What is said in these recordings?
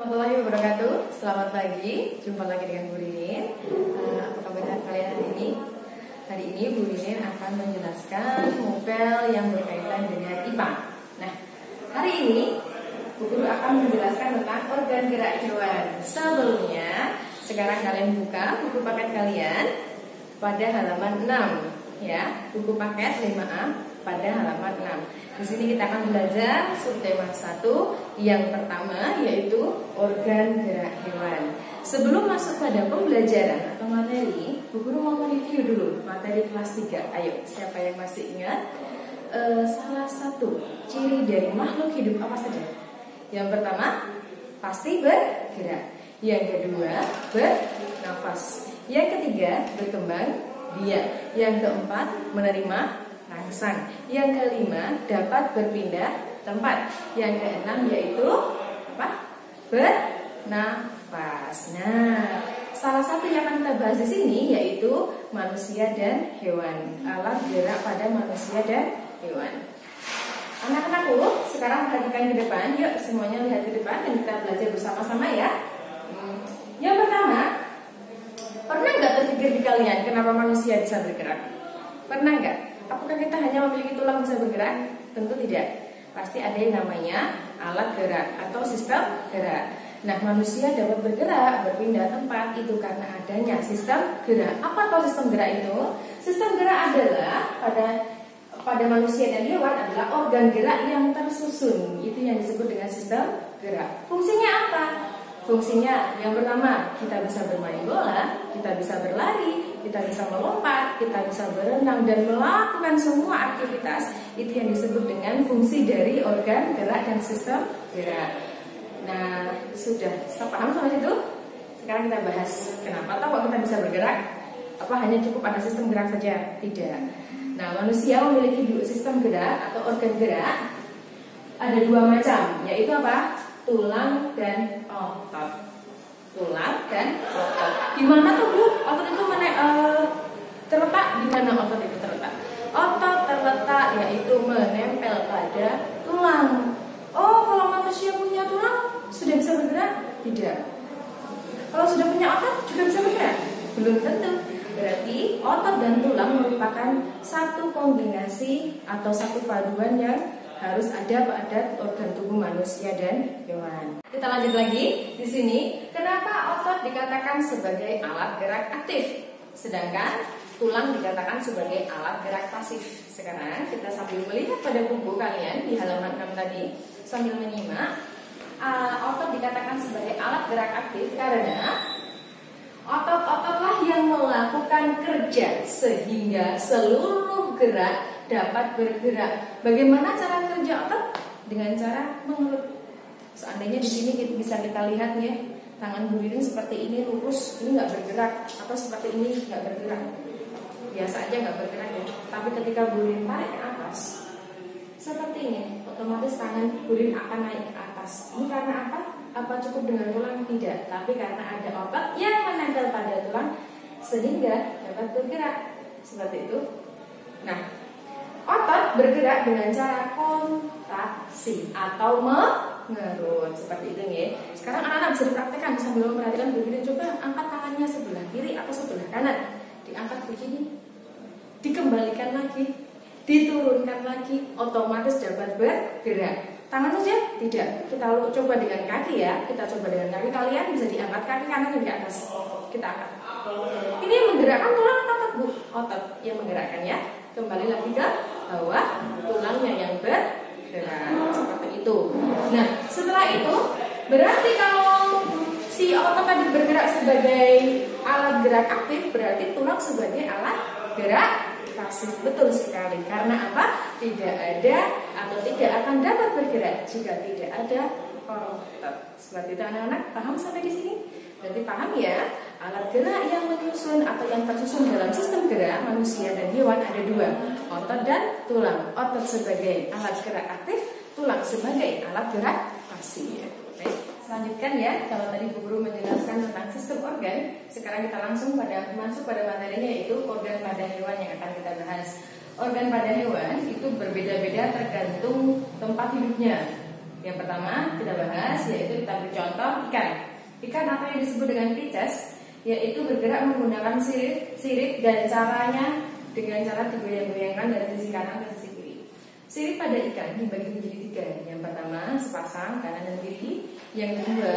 Warahmatullahi wabarakatuh. Selamat pagi, jumpa lagi dengan Bu Rinin. Apa kabar kalian hari ini? Hari ini Bu Rinin akan menjelaskan mopel yang berkaitan dengan IPA. Nah, hari ini Bu Guru akan menjelaskan tentang organ gerak hewan. Sebelumnya, sekarang kalian buka buku paket kalian pada halaman 6, ya, buku paket 5A pada halaman 6. Di sini kita akan belajar subtema 1 yang pertama, yaitu organ gerak hewan. Sebelum masuk pada pembelajaran atau materi, Bu Guru mau mereview dulu materi kelas 3. Ayo, siapa yang masih ingat? Salah satu ciri dari makhluk hidup apa saja? Yang pertama, pasti bergerak. Yang kedua, bernafas. Yang ketiga, berkembang biak. Yang keempat, menerima rangsang. Yang kelima, dapat berpindah tempat. Yang keenam yaitu apa? Bernafas. Nah, salah satu yang akan kita bahas di sini yaitu manusia dan hewan. Alat gerak pada manusia dan hewan. Anak-anakku, sekarang perhatikan ke depan. Yuk, semuanya lihat ke depan dan kita belajar bersama-sama ya. Yang pertama, pernah nggak terpikir di kalian kenapa manusia bisa bergerak? Pernah nggak? Apakah kita hanya memiliki tulang bisa bergerak? Tentu tidak. Pasti ada yang namanya alat gerak atau sistem gerak. Nah, manusia dapat bergerak, berpindah tempat itu karena adanya sistem gerak. Apa itu sistem gerak itu? Sistem gerak adalah pada manusia dan hewan adalah organ gerak yang tersusun. Itu yang disebut dengan sistem gerak. Fungsinya apa? Fungsinya yang pertama, kita bisa bermain bola, kita bisa berlari, kita bisa melompat, kita bisa berenang dan melakukan semua aktivitas. Itu yang disebut dengan fungsi dari organ gerak dan sistem gerak. Nah, sudah paham sampai situ? Sekarang kita bahas kenapa tahu kita bisa bergerak? Apa hanya cukup ada sistem gerak saja? Tidak. Nah, manusia memiliki dua sistem gerak atau organ gerak. Ada dua macam, yaitu apa? Tulang dan otot. Tulang dan otot. Di mana tuh Bu? Otot itu terletak di mana otot itu terletak? Otot terletak yaitu menempel pada tulang. Oh, kalau manusia punya tulang sudah bisa bergerak? Tidak. Kalau sudah punya otot juga bisa bergerak? Belum tentu. Berarti otot dan tulang merupakan satu kombinasi atau satu paduan yang harus ada pada organ tubuh manusia dan hewan. Kita lanjut lagi di sini. Kenapa otot dikatakan sebagai alat gerak aktif, sedangkan tulang dikatakan sebagai alat gerak pasif? Sekarang kita sambil melihat pada buku kalian di halaman 6 tadi, sambil menyimak. Otot dikatakan sebagai alat gerak aktif karena otot-ototlah yang melakukan kerja sehingga seluruh gerak dapat bergerak. Bagaimana cara kerja otot? Dengan cara mengerut. Seandainya di sini bisa kita lihat ya, tangan Bu Ririn seperti ini lurus, ini nggak bergerak, atau seperti ini nggak bergerak, biasa aja nggak bergerak ya. Tapi ketika Bu Ririn tarik ke atas, seperti ini, otomatis tangan Bu Ririn akan naik ke atas. Ini karena apa? Apa cukup dengan tulang? Tidak, tapi karena ada otot yang menempel pada tulang sehingga dapat bergerak. Seperti itu. Nah, otot bergerak dengan cara kontraksi atau mengerut seperti itu ya. Sekarang anak-anak bisa dipraktekkan sambil memperhatikan begini. Coba angkat tangannya sebelah kiri atau sebelah kanan. Diangkat begini, dikembalikan lagi, diturunkan lagi, otomatis dapat bergerak. Tangan saja? Tidak. Kita coba dengan kaki ya. Kita coba dengan kaki. Kalian bisa diangkat kaki kanan di atas. Kita angkat. Ini menggerakkan tulang atau otot Bu? Otot yang menggerakkan ya. Kembali lagi ke bawah, tulangnya yang bergerak seperti itu. Nah, setelah itu berarti kalau si otot tadi bergerak sebagai alat gerak aktif, berarti tulang sebagai alat gerak pasif. Betul sekali. Karena apa? Tidak ada atau tidak akan dapat bergerak jika tidak ada otot. Seperti itu anak-anak, paham sampai di sini? Berarti paham ya, alat gerak yang menyusun atau yang tersusun dalam sistem gerak manusia dan hewan ada dua, otot dan tulang. Otot sebagai alat gerak aktif, tulang sebagai alat gerak pasif. Oke, selanjutkan ya. Kalau tadi Bu Guru menjelaskan tentang sistem organ, sekarang kita langsung masuk pada materinya, yaitu organ pada hewan yang akan kita bahas. Organ pada hewan itu berbeda-beda tergantung tempat hidupnya. Yang pertama kita bahas yaitu kita beri contoh ikan. Ikan apa yang disebut dengan Pisces, yaitu bergerak menggunakan sirip dan caranya dengan cara digoyang-goyangkan dari sisi kanan ke sisi kiri. Sirip pada ikan dibagi menjadi 3. Yang pertama sepasang kanan dan kiri. Yang kedua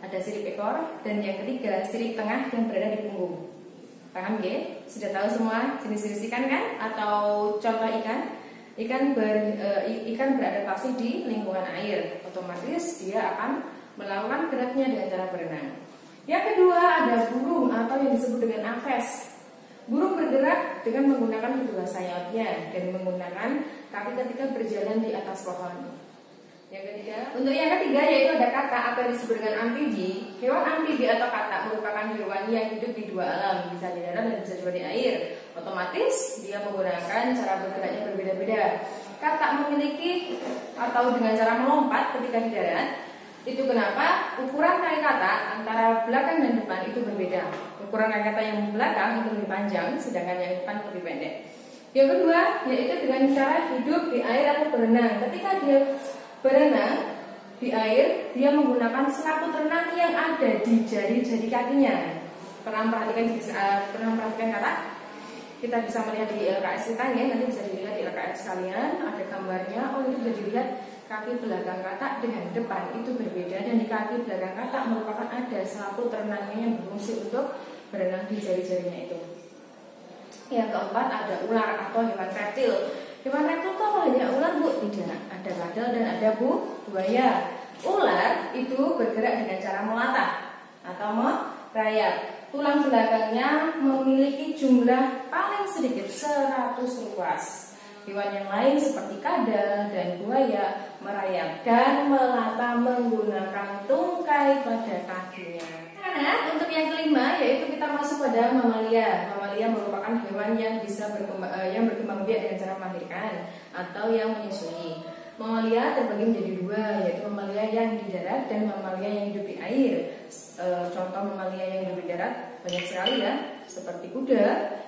ada sirip ekor, dan yang ketiga sirip tengah yang berada di punggung. Paham ya? Sudah tahu semua jenis-jenis ikan kan? Atau contoh ikan? Ikan beradaptasi di lingkungan air, otomatis dia akan melakukan geraknya dengan cara berenang. Yang kedua ada burung atau yang disebut dengan aves. Burung bergerak dengan menggunakan kedua sayapnya dan menggunakan kaki ketika berjalan di atas pohon. Untuk yang ketiga yaitu ada katak atau yang disebut dengan amfibi. Hewan amfibi atau katak merupakan hewan yang hidup di 2 alam, bisa di darat dan bisa juga di air. Otomatis dia menggunakan cara bergeraknya berbeda-beda. Katak memiliki atau dengan cara melompat ketika di darat. Itu kenapa ukuran kaki katak antara belakang dan depan itu berbeda. Ukuran kaki katak yang belakang itu lebih panjang, sedangkan yang depan lebih pendek. Yang kedua yaitu dengan cara hidup di air atau berenang. Ketika dia berenang di air, dia menggunakan selaput renang yang ada di jari-jari kakinya. Pernah perhatikan katak? Kita bisa melihat di LKS kita ya, nanti bisa dilihat di LKS kalian, ada gambarnya. Oh, itu bisa dilihat kaki belakang katak dengan depan itu berbeda, dan di kaki belakang katak merupakan ada selaput renangnya yang berfungsi untuk berenang di jari-jarinya itu. Yang keempat ada ular atau hewan reptil. Hewan reptil itu hanya ular bu? Tidak, ada kadal dan ada buaya. Ular itu bergerak dengan cara melatah atau merayap. Tulang belakangnya memiliki jumlah paling sedikit 100 ruas. Hewan yang lain seperti kadal dan buaya merayap dan melatah menggunakan tungkai pada kakinya. Nah, untuk yang kelima yaitu kita masuk pada mamalia. Mamalia merupakan hewan yang bisa berkembang biak dengan cara melahirkan atau yang menyusui. Mamalia terbagi menjadi 2, yaitu mamalia yang di darat dan mamalia yang hidup di air. Contoh mamalia yang hidup di darat banyak sekali ya, seperti kuda.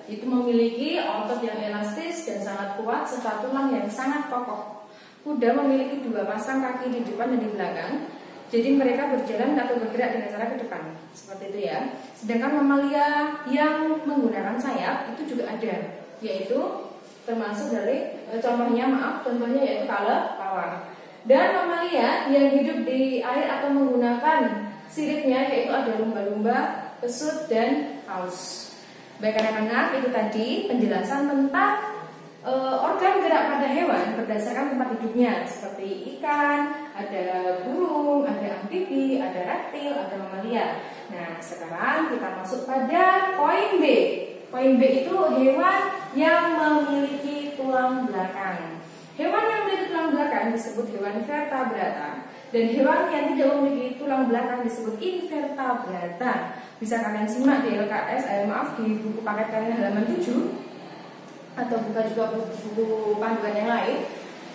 Itu memiliki otot yang elastis dan sangat kuat serta tulang yang sangat kokoh. Kuda memiliki 2 pasang kaki di depan dan di belakang. Jadi mereka berjalan atau bergerak dengan cara ke depan, seperti itu ya. Sedangkan mamalia yang menggunakan sayap itu juga ada, yaitu termasuk dari contohnya yaitu kelelawar. Dan mamalia yang hidup di air atau menggunakan siripnya yaitu ada lumba-lumba, pesut dan paus. Baik anak-anak, itu tadi penjelasan tentang organ gerak pada hewan berdasarkan tempat hidupnya, seperti ikan, ada burung, ada amfibi, ada reptil, ada mamalia. Nah, sekarang kita masuk pada poin B. Poin B itu hewan yang memiliki tulang belakang. Hewan yang memiliki tulang belakang disebut hewan vertebrata, dan hewan yang tidak memiliki tulang belakang disebut invertebrata. Bisa kalian simak di LKS, di buku paket kalian halaman 7. Atau buka juga buku panduan yang lain.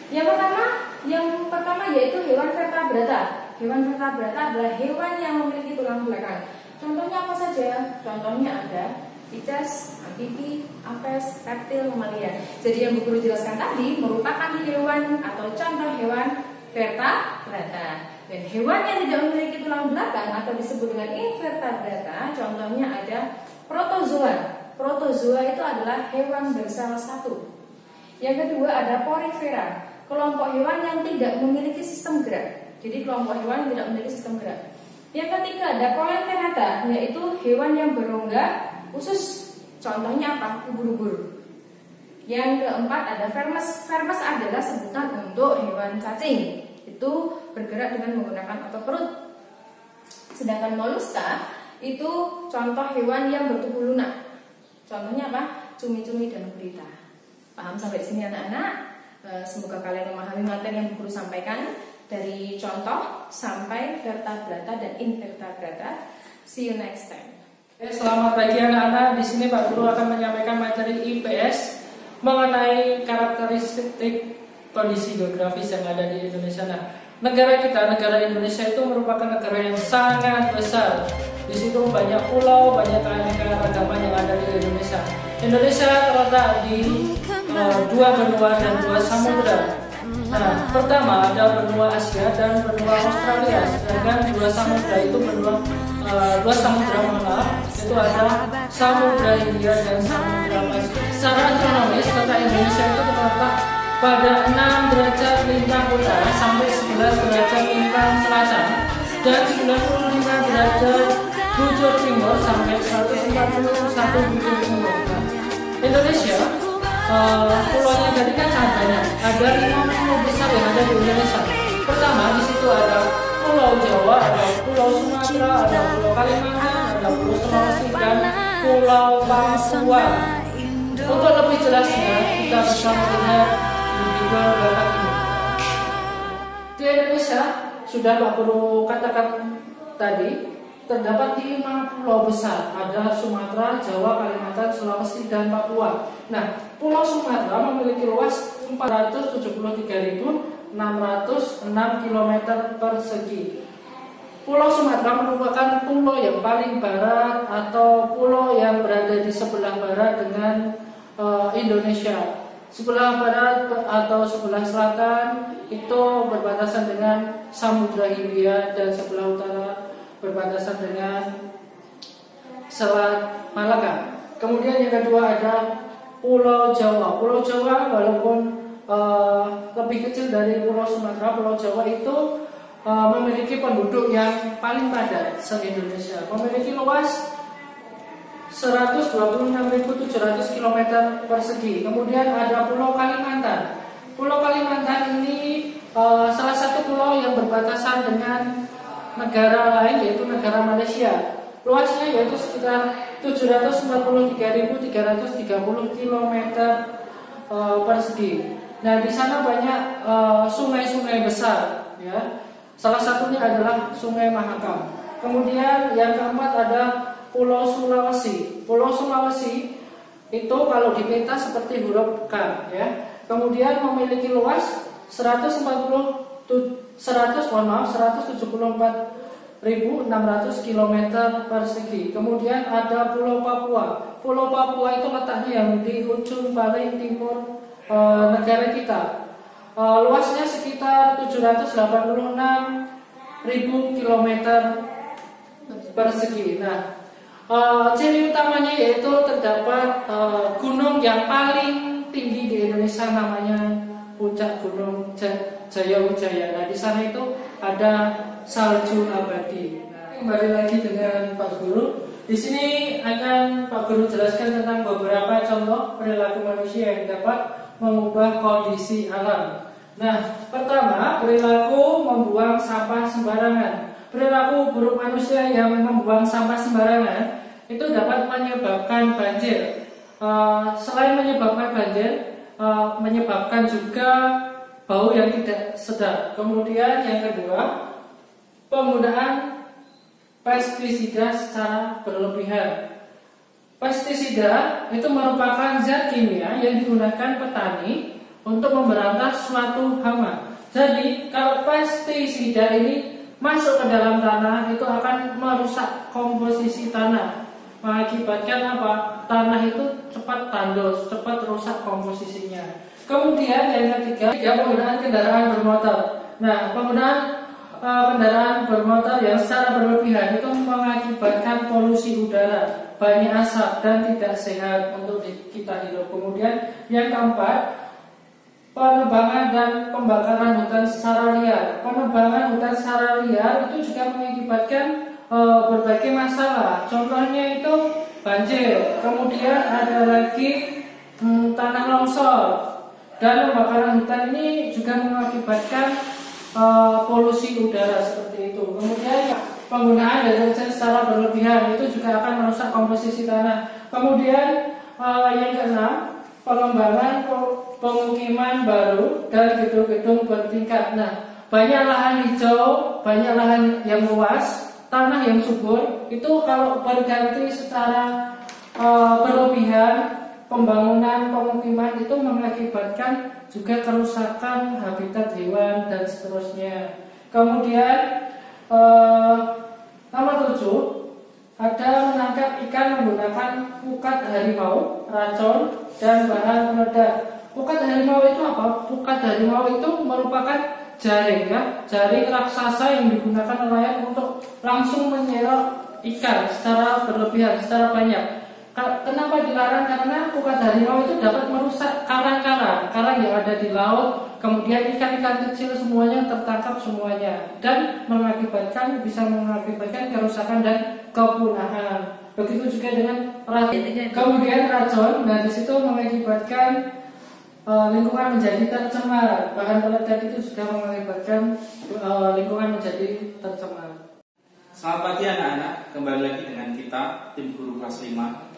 Yang pertama yaitu hewan vertebrata. Hewan vertebrata adalah hewan yang memiliki tulang belakang. Contohnya apa saja? Contohnya ada Pisces, amfibi, aves, reptil, mamalia. Jadi yang Bu Guru jelaskan tadi merupakan hewan atau contoh hewan vertebrata. Dan hewan yang tidak memiliki tulang belakang atau disebut dengan invertebrata, contohnya ada protozoa. Protozoa itu adalah hewan bersel 1. Yang kedua ada porifera, kelompok hewan yang tidak memiliki sistem gerak. Jadi kelompok hewan yang tidak memiliki sistem gerak. Yang ketiga ada coelenterata, yaitu hewan yang berongga khusus. Contohnya apa? Ubur-ubur. Yang keempat ada vermes. Vermes adalah sebutan untuk hewan cacing. Itu bergerak dengan menggunakan otot perut. Sedangkan moluska itu contoh hewan yang bertubuh lunak. Contohnya apa? Cumi-cumi dan gurita. Paham sampai di sini anak-anak? Semoga kalian memahami materi yang Bu Guru sampaikan dari contoh sampai vertebrata dan invertebrata. See you next time. Selamat pagi anak-anak. Di sini Pak Guru akan menyampaikan materi IPS mengenai karakteristik kondisi geografis yang ada di Indonesia. Nah, negara Indonesia itu merupakan negara yang sangat besar. Di situ banyak pulau, banyak keanekaragaman yang ada di Indonesia. Indonesia terletak di 2 benua dan 2 samudra. Nah, pertama ada benua Asia dan benua Australia, sedangkan dua samudra itu dua samudra mana itu ada Samudra Hindia dan Samudra Pasifik. Secara astronomis, kota Indonesia itu terletak pada 6 derajat lintang utara sampai 11 derajat lintang selatan dan 95 derajat bujur timur sampai 141 bujur timur. Indonesia, pulaunya tadi kan sangat banyak. Ada 5 pulau besar yang ada di Indonesia. Pertama di situ ada Pulau Jawa, ada Pulau Sumatera, ada Pulau Kalimantan, ada Pulau Sulawesi dan Pulau Papua. Untuk lebih jelasnya kita bisa melihat di video belakang ini. Di Indonesia sudah Pak Guru katakan tadi terdapat 5 pulau besar, ada Sumatera, Jawa, Kalimantan, Sulawesi, dan Papua. Nah, Pulau Sumatera memiliki luas 473.606 km persegi. Pulau Sumatera merupakan pulau yang paling barat atau pulau yang berada di sebelah barat dengan Indonesia. Sebelah barat atau sebelah selatan itu berbatasan dengan Samudra Hindia dan sebelah utara berbatasan dengan Selat Malaka. Kemudian yang kedua ada Pulau Jawa. Pulau Jawa walaupun lebih kecil dari Pulau Sumatera, Pulau Jawa itu memiliki penduduk yang paling padat se-Indonesia. Memiliki luas 126.700 km persegi. Kemudian ada Pulau Kalimantan. Pulau Kalimantan ini salah satu pulau yang berbatasan dengan negara lain yaitu negara Malaysia. Luasnya yaitu sekitar 743.330 km persegi. Nah, di sana banyak sungai-sungai besar, ya. Salah satunya adalah Sungai Mahakam. Kemudian yang keempat ada Pulau Sulawesi. Pulau Sulawesi itu kalau di peta seperti huruf K, ya. Kemudian memiliki luas 174.600 km persegi. Kemudian ada Pulau Papua. Pulau Papua itu letaknya yang di ujung paling timur negara kita. Luasnya sekitar 786.000 km persegi. Nah, ciri utamanya yaitu terdapat gunung yang paling tinggi di Indonesia, namanya Puncak Gunung Jayawijaya. Nah, di sana itu ada salju abadi. Nah, kembali lagi dengan Pak Guru. Di sini akan Pak Guru jelaskan tentang beberapa contoh perilaku manusia yang dapat mengubah kondisi alam. Nah, pertama, perilaku membuang sampah sembarangan. Perilaku buruk manusia yang membuang sampah sembarangan itu dapat menyebabkan banjir. Selain menyebabkan banjir, menyebabkan juga bau yang tidak sedap. Kemudian yang kedua, penggunaan pestisida secara berlebihan. Pestisida itu merupakan zat kimia yang digunakan petani untuk memberantas suatu hama. Jadi kalau pestisida ini masuk ke dalam tanah itu akan merusak komposisi tanah, mengakibatkan apa? Tanah itu cepat tandus, cepat rusak komposisinya. Kemudian yang ketiga, penggunaan kendaraan bermotor. Nah, penggunaan kendaraan bermotor yang secara berlebihan itu mengakibatkan polusi udara, banyak asap dan tidak sehat untuk kita hidup. Kemudian yang keempat, penebangan dan pembakaran hutan secara liar. Penebangan hutan secara liar itu juga mengakibatkan berbagai masalah. Contohnya itu banjir. Kemudian ada lagi tanah longsor. Dan pembakaran hutan ini juga mengakibatkan polusi udara seperti itu. Kemudian penggunaan deterjen secara berlebihan itu juga akan merusak komposisi tanah. Kemudian yang keenam, pengembangan pemukiman baru dan gedung-gedung bertingkat. Nah, banyak lahan hijau, banyak lahan yang luas, tanah yang subur itu kalau berganti secara berlebihan, pembangunan pemukiman itu mengakibatkan juga kerusakan habitat hewan dan seterusnya. Kemudian nomor 7 ada menangkap ikan menggunakan pukat harimau, racun dan bahan peledak. Pukat harimau itu apa? Pukat harimau itu merupakan jaring ya, jaring raksasa yang digunakan nelayan untuk langsung menyerap ikan secara berlebihan, secara banyak. Kenapa dilarang? Karena pukat harimau itu dapat merusak karang-karang yang ada di laut, kemudian ikan-ikan kecil semuanya tertangkap semuanya, dan bisa mengakibatkan kerusakan dan kepunahan. Begitu juga dengan kemudian racun, dan disitu mengakibatkan lingkungan menjadi tercemar. Bahan peledak itu juga mengakibatkan lingkungan menjadi tercemar. Selamat pagi anak-anak, kembali lagi dengan kita, tim guru kelas 5.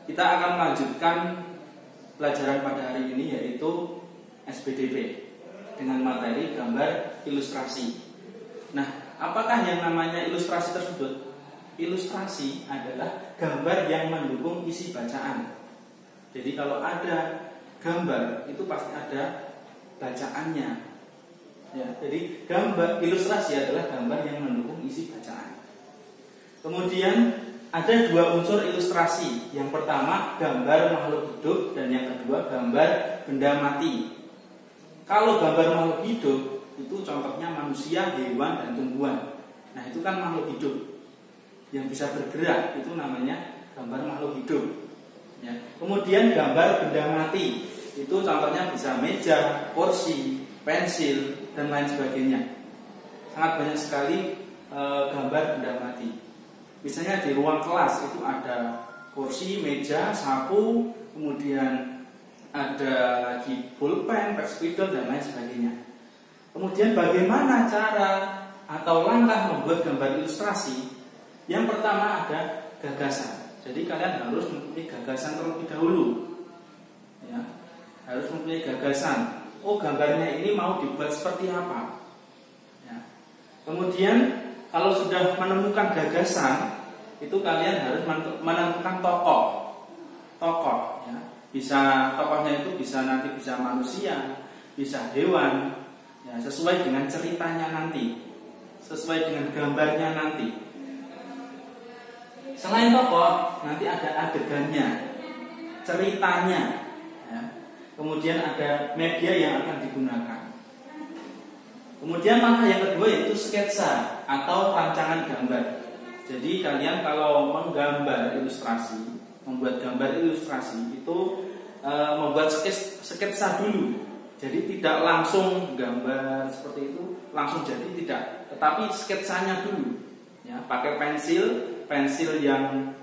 Kita akan melanjutkan pelajaran pada hari ini, yaitu SPDP dengan materi gambar ilustrasi. Nah, apakah yang namanya ilustrasi tersebut? Ilustrasi adalah gambar yang mendukung isi bacaan. Jadi kalau ada gambar, itu pasti ada bacaannya ya. Jadi gambar ilustrasi adalah gambar yang mendukung isi bacaan. Kemudian ada dua unsur ilustrasi. Yang pertama gambar makhluk hidup, dan yang kedua gambar benda mati. Kalau gambar makhluk hidup itu contohnya manusia, hewan, dan tumbuhan. Nah, itu kan makhluk hidup yang bisa bergerak, itu namanya gambar makhluk hidup ya. Kemudian gambar benda mati, itu contohnya bisa meja, kursi, pensil, dan lain sebagainya. Sangat banyak sekali gambar benda mati. Misalnya di ruang kelas itu ada kursi, meja, sapu, kemudian ada lagi pulpen, spidol, dan lain sebagainya. Kemudian bagaimana cara atau langkah membuat gambar ilustrasi? Yang pertama ada gagasan. Jadi kalian harus mempunyai gagasan terlebih dahulu ya. Harus mempunyai gagasan. Oh, gambarnya ini mau dibuat seperti apa ya. Kemudian kalau sudah menemukan gagasan, itu kalian harus menentukan tokoh ya. Bisa tokohnya itu nanti bisa manusia, bisa hewan ya, sesuai dengan ceritanya nanti, sesuai dengan gambarnya nanti. Selain tokoh, nanti ada adegannya, ceritanya ya. Kemudian ada media yang akan digunakan. Kemudian langkah yang kedua yaitu sketsa atau rancangan gambar. Jadi kalian kalau menggambar ilustrasi, membuat gambar ilustrasi itu membuat sketsa dulu. Jadi tidak langsung gambar seperti itu langsung jadi, tidak, tetapi sketsanya dulu ya, pakai pensil yang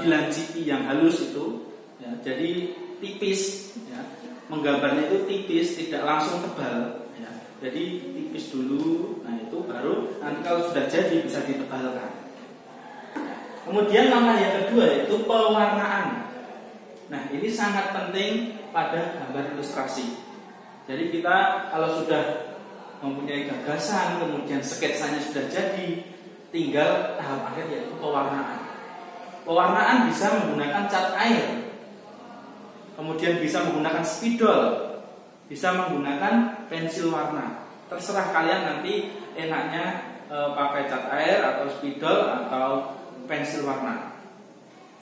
dilanciki yang halus itu ya, jadi tipis ya. Menggambarnya itu tipis, tidak langsung tebal ya. Jadi tipis dulu, nah itu baru nanti kalau sudah jadi bisa ditebalkan. Kemudian langkah yang kedua yaitu pewarnaan. Nah, ini sangat penting pada gambar ilustrasi. Jadi kita kalau sudah mempunyai gagasan, kemudian sketsanya sudah jadi, tinggal tahap akhir yaitu pewarnaan. Pewarnaan bisa menggunakan cat air, kemudian bisa menggunakan spidol, bisa menggunakan pensil warna. Terserah kalian nanti enaknya pakai cat air atau spidol atau pensil warna.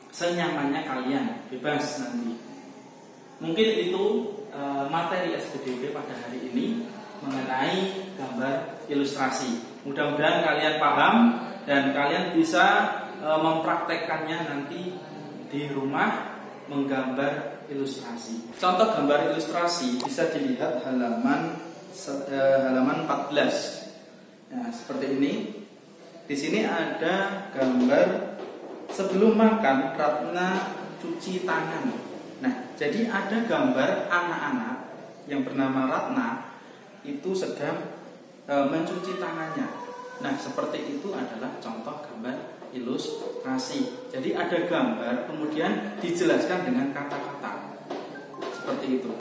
Senyamannya kalian, bebas nanti. Mungkin itu materi SPDP pada hari ini mengenai gambar ilustrasi. Mudah-mudahan kalian paham dan kalian bisa mempraktekkannya nanti di rumah menggambar ilustrasi. Contoh gambar ilustrasi bisa dilihat halaman 14. Nah, seperti ini. Di sini ada gambar sebelum makan Ratna cuci tangan. Nah, jadi ada gambar anak-anak yang bernama Ratna itu sedang mencuci tangannya. Nah, seperti itu adalah contoh gambar ilustrasi. Jadi ada gambar kemudian dijelaskan dengan kata-kata. Seperti itu.